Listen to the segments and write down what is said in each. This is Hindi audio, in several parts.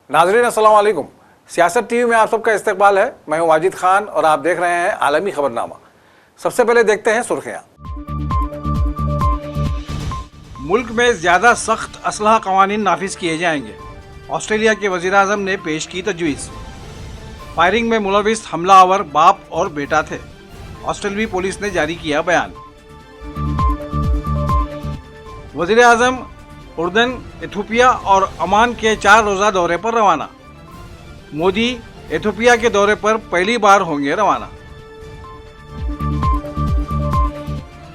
नाज़रीन अस्सलाम वालेकुम। सियासत टीवी में आप सबका इस्तकबाल है। मैं हूं वाजिद खान और आप देख रहे हैं आलमी खबरनामा। सबसे पहले देखते हैं सुर्खियां। मुल्क में ज़्यादा सख्त असलहा कवानीन नाफिज किए जाएंगे। ऑस्ट्रेलिया के वज़ीर-ए-आज़म ने पेश की तजवीज़। फायरिंग में मुलविस हमलावर बाप और बेटा थे। ऑस्ट्रेलियाई पुलिस ने जारी किया बयान। वज़ीर-ए-आज़म उर्दन, इथियोपिया और ओमान के 4 रोज़ा दौरे पर रवाना। मोदी इथियोपिया के दौरे पर पहली बार होंगे रवाना।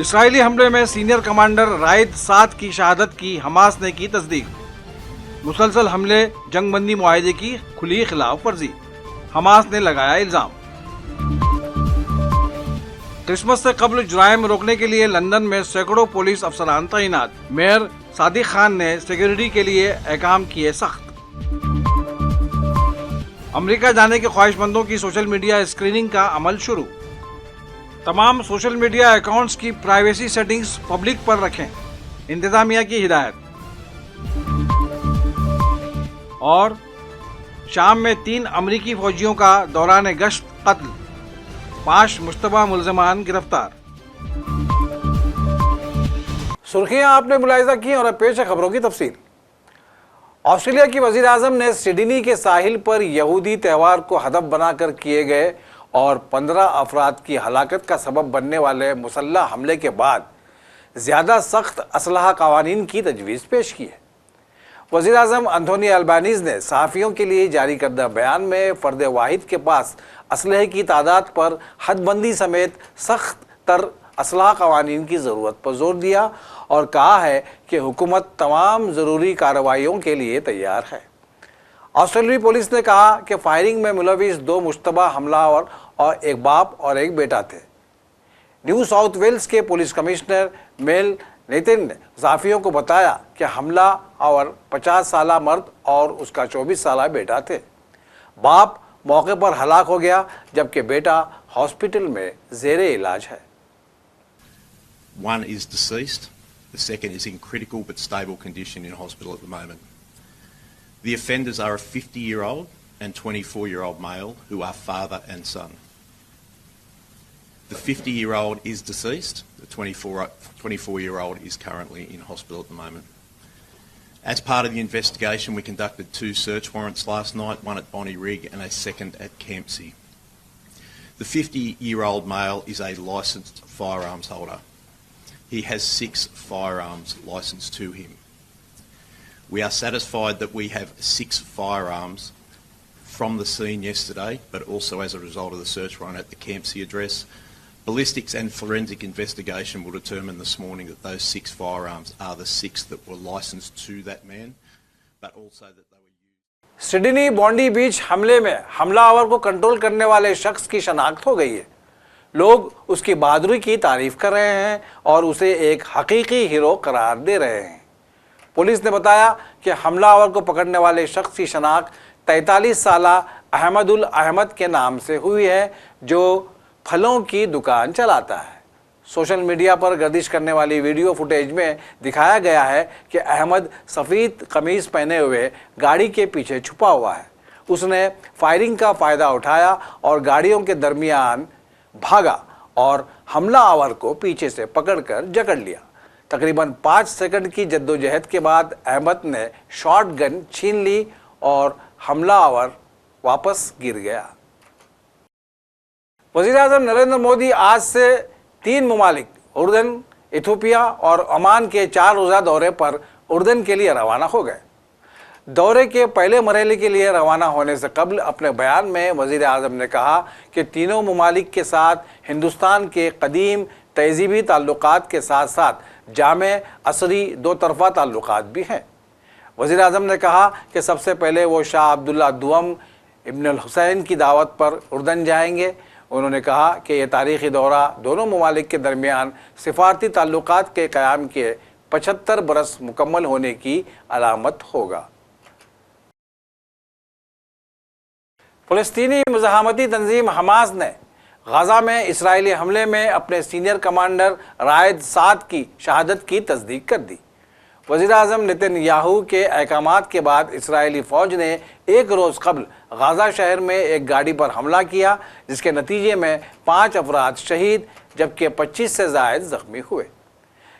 इस्राईली हमले में सीनियर कमांडर रायद 7 की शहादत की हमास ने की तस्दीक। मुसलसल हमले जंगबंदी मुआहदे की खुली खिलाफ वर्जी, हमास ने लगाया इल्जाम। क्रिसमस से कबल जुराइम रोकने के लिए लंदन में सैकड़ों पुलिस अफसरान तैनात। मेयर सादिक खान ने सिक्योरिटी के लिए अहकाम किए सख्त। अमेरिका जाने के ख्वाहिशमंदों की सोशल मीडिया स्क्रीनिंग का अमल शुरू। तमाम सोशल मीडिया अकाउंट्स की प्राइवेसी सेटिंग्स पब्लिक पर रखें, इंतजामिया की हिदायत। और शाम में 3 अमरीकी फौजियों का दौरान गश्त कत्ल, 5 मुश्तबा मुल्ज़िमान गिरफ्तार। सुर्खियां आपने मुलाहिजा की और अब पेश है खबरों की तफसील। ऑस्ट्रेलिया की वज़ीर-ए-आज़म ने सिडनी के साहिल पर यहूदी त्यौहार को हदफ बनाकर किए गए और 15 अफराद की हलाकत का सबब बनने वाले मुसल्लह हमले के बाद ज़्यादा सख्त असलहा कवानीन की तजवीज़ पेश की है। वज़ीर-ए-आज़म एंथोनी अल्बानीज़ ने सहाफ़ियों के लिए जारी करदा बयान में फ़र्द वाहिद के पास असलहे की तादाद पर हदबंदी समेत सख्त तर असलहा कवानीन की ज़रूरत पर जोर दिया और कहा है कि हुकूमत तमाम ज़रूरी कार्रवाइयों के लिए तैयार है। ऑस्ट्रेलियाई पुलिस ने कहा कि फायरिंग में मुलविस 2 मुश्तबा हमलावर और एक बाप और एक बेटा थे। न्यू साउथ वेल्स के पुलिस कमिश्नर मेल नेतिन ने सहाफ़ियों को बताया कि हमला और 50 साला मर्द और उसका 24 साला बेटा थे। बाप मौके पर हलाक हो गया जबकि बेटा हॉस्पिटल में ज़ेरे इलाज है। One is deceased, the second is in critical but stable condition in hospital at the moment. The offenders are a 50-year-old and 24-year-old male who are father and son. The 50-year-old is deceased, the 24-year-old is currently in hospital at the moment. As part of the investigation, we conducted 2 search warrants last night, one at Bonnie Rig and a second at Campsie. The 50-year-old male is a licensed firearms holder. He has 6 firearms licensed to him. We are satisfied that we have 6 firearms from the scene yesterday, but also as a result of the search warrant at the Campsie address. Ballistics and forensic investigation will determine this morning that those 6 firearms are the 6 that were licensed to that man, but also that they were used. Sydney Bondi beach हमले में हमलावर को कंट्रोल करने वाले शख्स की शनाख्त हो गई है। लोग उसकी बहादुरी की तारीफ कर रहे हैं और उसे एक हकीकी हीरो करार दे रहे हैं। पुलिस ने बताया कि हमलावर को पकड़ने वाले शख्स की शनाख्त 43 साला अहमदुल अहमद के नाम से हुई है, जो फलों की दुकान चलाता है। सोशल मीडिया पर गर्दिश करने वाली वीडियो फुटेज में दिखाया गया है कि अहमद सफ़ेद कमीज़ पहने हुए गाड़ी के पीछे छुपा हुआ है। उसने फायरिंग का फ़ायदा उठाया और गाड़ियों के दरमियान भागा और हमलावर को पीछे से पकड़कर जकड़ लिया। तकरीबन 5 सेकंड की जद्दोजहद के बाद अहमद ने शॉटगन छीन ली और हमलावर वापस गिर गया। वज़ीर-ए-आज़म नरेंद्र मोदी आज से 3 ममालिक उर्दन, इथियोपिया और ओमान के 4 रोज़ा दौरे पर उर्दन के लिए रवाना हो गए। दौरे के पहले मरहले के लिए रवाना होने से कबल अपने बयान में वज़ीर-ए-आज़म ने कहा कि तीनों ममालिक के साथ हिंदुस्तान के कदीम तहज़ीबी ताल्लुकात के साथ साथ जामे असरी 2 तरफ़ा ताल्लुकात भी हैं। वज़ीर-ए-आज़म ने कहा कि सबसे पहले वो शाह अब्दुल्ला दुअम इब्न अल हुसैन की दावत पर उर्दन जाएंगे। उन्होंने कहा कि यह तारीख़ी दौरा दोनों ममालिक के दरमियान सिफारती ताल्लुकात के क़याम के 75 बरस मुकम्मल होने की अलामत होगा। फ़लस्तीनी मुज़ाहमती तंजीम हमास ने गज़ा में इसराइली हमले में अपने सीनियर कमांडर रायद 7 की शहादत की तस्दीक कर दी। वज़ीर-ए-आज़म नेतन्याहू के अहकामात के बाद इसराइली फ़ौज ने एक रोज़ कबल गाज़ा शहर में एक गाड़ी पर हमला किया, जिसके नतीजे में 5 अफराद शहीद जबकि 25 से ज़ायद ज़ख्मी हुए।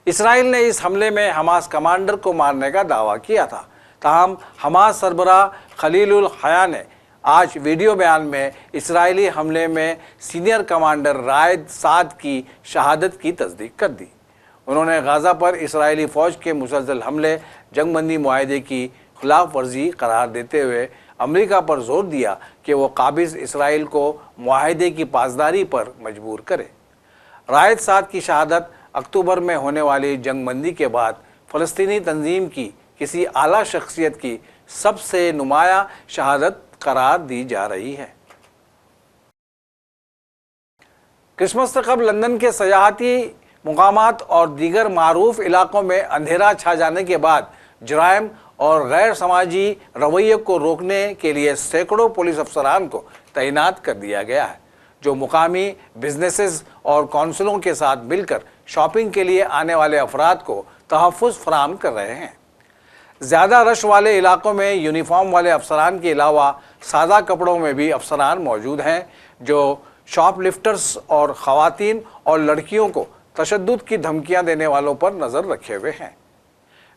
इसराइल ने इस हमले में हमास कमांडर को मारने का दावा किया था। ताहम हमास सरबराह खलीलुल हया ने आज वीडियो बयान में इसराइली हमले में सीनियर कमांडर रायद साद की शहादत की तस्दीक कर दी। उन्होंने गाज़ा पर इसराइली फ़ौज के मुसलसल हमले जंगबंदी मुआहदे की खिलाफ वर्जी करार देते हुए अमेरिका पर जोर दिया कि वो काबिज़ इसराइल को मुआहदे की पासदारी पर मजबूर करे। रायद साद की शहादत अक्टूबर में होने वाली जंगबंदी के बाद फ़लस्तीनी तंजीम की किसी आला शख्सियत की सबसे नुमाया शहादत करार दी जा रही है। क्रिसमस से कबल लंदन के सयाहती मुकामात और दीगर मारूफ इलाकों में अंधेरा छा जाने के बाद जराइम और गैर समाजी रवैये को रोकने के लिए सैकड़ों पुलिस अफसरान को तैनात कर दिया गया है, जो मुकामी बिजनेसेस और कौंसलों के साथ मिलकर शॉपिंग के लिए आने वाले अफराद को तहफ़्फ़ुज़ फराहम कर रहे हैं। ज़्यादा रश वाले इलाकों में यूनिफॉर्म वाले अफसरान के अलावा सादा कपड़ों में भी अफसरान मौजूद हैं, जो शॉपलिफ्टर्स और ख़वातीन और लड़कियों को तशद्दुद की धमकियां देने वालों पर नज़र रखे हुए हैं।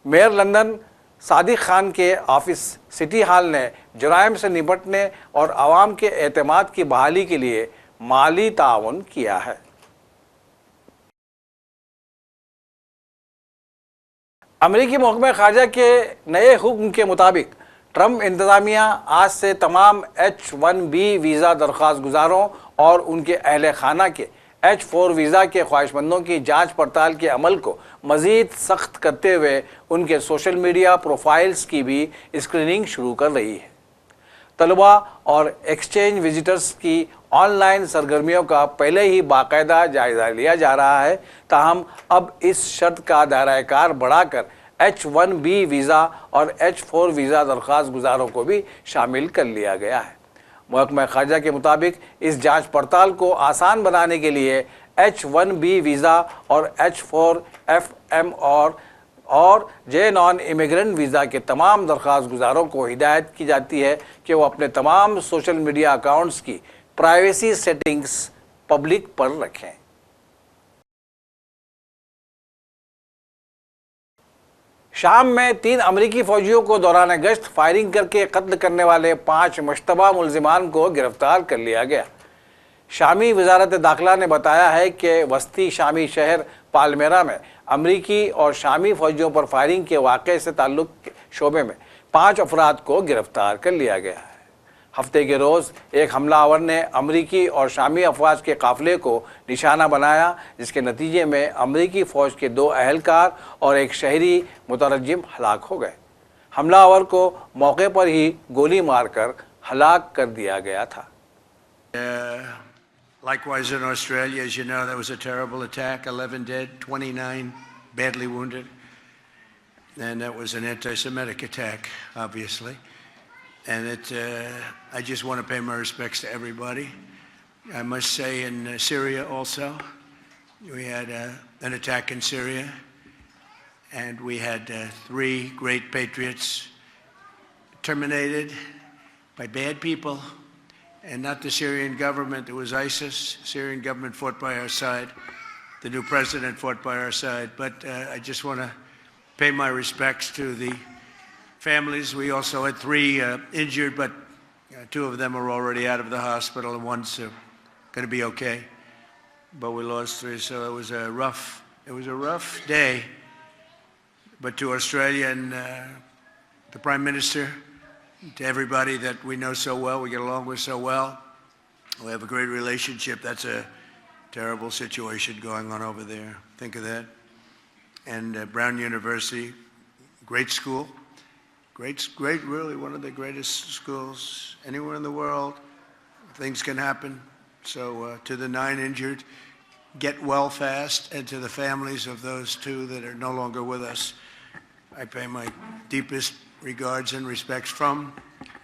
मेयर लंदन सादिक खान के ऑफिस सिटी हॉल ने जराइम से निपटने और आवाम के एतमाद की बहाली के लिए माली ताउन किया है। अमेरिकी महकमा ख़ारजा के नए हुक्म के मुताबिक ट्रंप इंतज़ामिया आज से तमाम H-1B वीज़ा दरख्वास्त गुजारों और उनके अहल खाना के H-4 वीज़ा के ख्वाहिशमंदों की जांच पड़ताल के अमल को मज़ीद सख्त करते हुए उनके सोशल मीडिया प्रोफाइल्स की भी स्क्रीनिंग शुरू कर रही है। तलबा और एक्सचेंज विजिटर्स की ऑनलाइन सरगर्मियों का पहले ही बाकायदा जायज़ा लिया जा रहा है, ताहम अब इस शर्त का दायरा-ए-कार बढ़ाकर H-1B वीज़ा और H-4 वीज़ा दरख्वास्त गुजारों को भी शामिल कर लिया गया है। महकमा ख़ारजा के मुताबिक इस जांच पड़ताल को आसान बनाने के लिए H-1B वीज़ा और H-4FM और जे नॉन इमिग्रेंट वीज़ा के तमाम दरख्वास्त गुजारों को हिदायत की जाती है कि वो अपने तमाम सोशल मीडिया अकाउंट्स की प्राइवेसी सेटिंग्स पब्लिक पर रखें। शाम में 3 अमरीकी फ़ौजियों को दौरान गश्त फायरिंग करके कत्ल करने वाले 5 मुश्तबा मुलजिमान को गिरफ्तार कर लिया गया। शामी वजारत दाखिला ने बताया है कि वस्ती शामी शहर पालमेरा में अमरीकी और शामी फ़ौजियों पर फायरिंग के वाक़े से ताल्लुक़ के शोबे में 5 अफराद को गिरफ्तार कर लिया गया है। हफ्ते के रोज़ एक हमलावर ने अमरीकी और शामी अफवाज के काफ़िले को निशाना बनाया, जिसके नतीजे में अमरीकी फ़ौज के 2 अहलकार और एक शहरी मुतरज्जिम हलाक हो गए। हमलावर को मौके पर ही गोली मारकर हलाक कर दिया गया था। Likewise in Australia, as you know, that was a terrible attack, 11 dead, 29 badly wounded, and that was an anti-Semitic attack, obviously. And I just want to pay my respects to everybody. I must say in Syria also, we had an attack in Syria, and we had 3 great patriots terminated by bad people, and not the Syrian government. It was ISIS. Syrian government fought by our side. The new president fought by our side. But I just want to pay my respects to the families. We also had 3 injured, but 2 of them are already out of the hospital, and one's going to be okay. But we lost 3, so it was a rough day. But to Australia and the Prime Minister, to everybody that we know so well, we get along with so well, we have a great relationship. That's a terrible situation going on over there. Think of that. And Brown University, great school. Great, really one of the greatest schools anywhere in the world. Things can happen. So to the 9 injured, get well fast, and to the families of those 2 that are no longer with us, I pay my deepest regards and respects from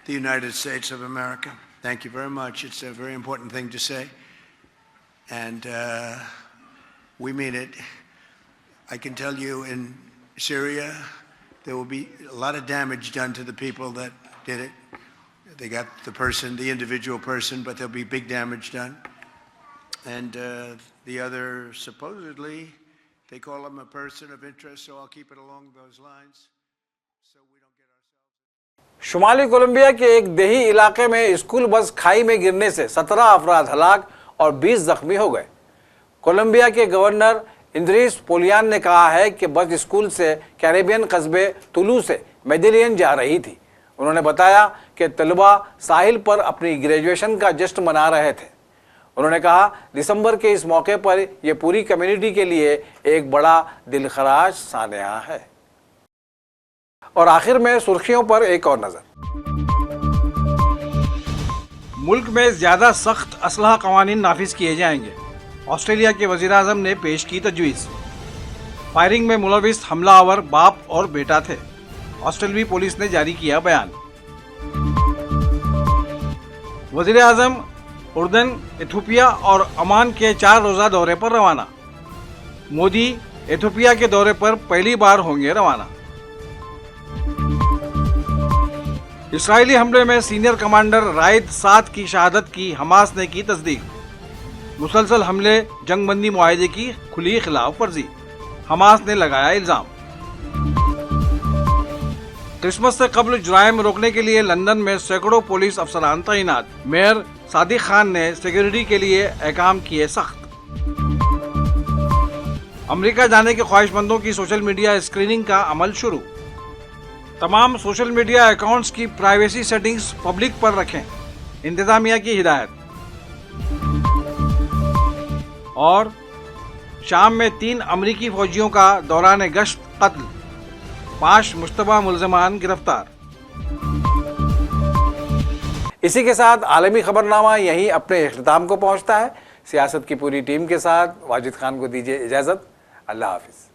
the United States of America. Thank you very much. It's a very important thing to say, and we mean it. I can tell you in Syria, there will be a lot of damage done to the people that did it. They got the person, the individual person, but there'll be big damage done. And the other, supposedly, they call him a person of interest, so I'll keep it along those lines, so we don't get ourselves. शुमाली कोलंबिया के एक देही इलाके में स्कूल बस खाई में गिरने से 17 अफराद हलाक और 20 जख्मी हो गए। कोलंबिया के गवर्नर इंद्रिस पोलियान ने कहा है कि बस स्कूल से कैरेबियन कस्बे तुलू से मेडिलियन जा रही थी। उन्होंने बताया कि तलबा साहिल पर अपनी ग्रेजुएशन का जश्न मना रहे थे। उन्होंने कहा दिसंबर के इस मौके पर यह पूरी कम्युनिटी के लिए एक बड़ा दिलखराज सानया है। और आखिर में सुर्खियों पर एक और नजर। मुल्क में ज्यादा सख्त असलहा कवानीन नाफिज किए जाएंगे, ऑस्ट्रेलिया के वजीर-ए-आज़म ने पेश की तजवीज़। फायरिंग में मुलविस हमलावर बाप और बेटा थे, ऑस्ट्रेलियाई पुलिस ने जारी किया बयान। वजीर-ए-आज़म उर्दन, इथियोपिया और ओमान के 4 रोज़ा दौरे पर रवाना। मोदी इथियोपिया के दौरे पर पहली बार होंगे रवाना। इस्राएली हमले में सीनियर कमांडर राइद साद की शहादत की हमास ने की तस्दीक। मुसलसल हमले जंगबंदी मुआहदे की खुली खिलाफ वर्जी, हमास ने लगाया इल्जाम। क्रिसमस से कबल जुराइम रोकने के लिए लंदन में सैकड़ों पुलिस अफसरान तैनात। मेयर सादिक खान ने सिक्योरिटी के लिए अहकाम किए सख्त। अमेरिका जाने के ख्वाहिशमंदों की सोशल मीडिया स्क्रीनिंग का अमल शुरू। तमाम सोशल मीडिया अकाउंट्स की प्राइवेसी सेटिंग्स पब्लिक पर रखें, इंतजामिया की हिदायत। और शाम में 3 अमरीकी फौजियों का दौरान गश्त कत्ल, 5 मुश्तबा मुल्ज़िमान गिरफ्तार। इसी के साथ आलमी खबरनामा यहीं अपने इख्तिताम को पहुंचता है। सियासत की पूरी टीम के साथ वाजिद खान को दीजिए इजाज़त। अल्लाह हाफिज़।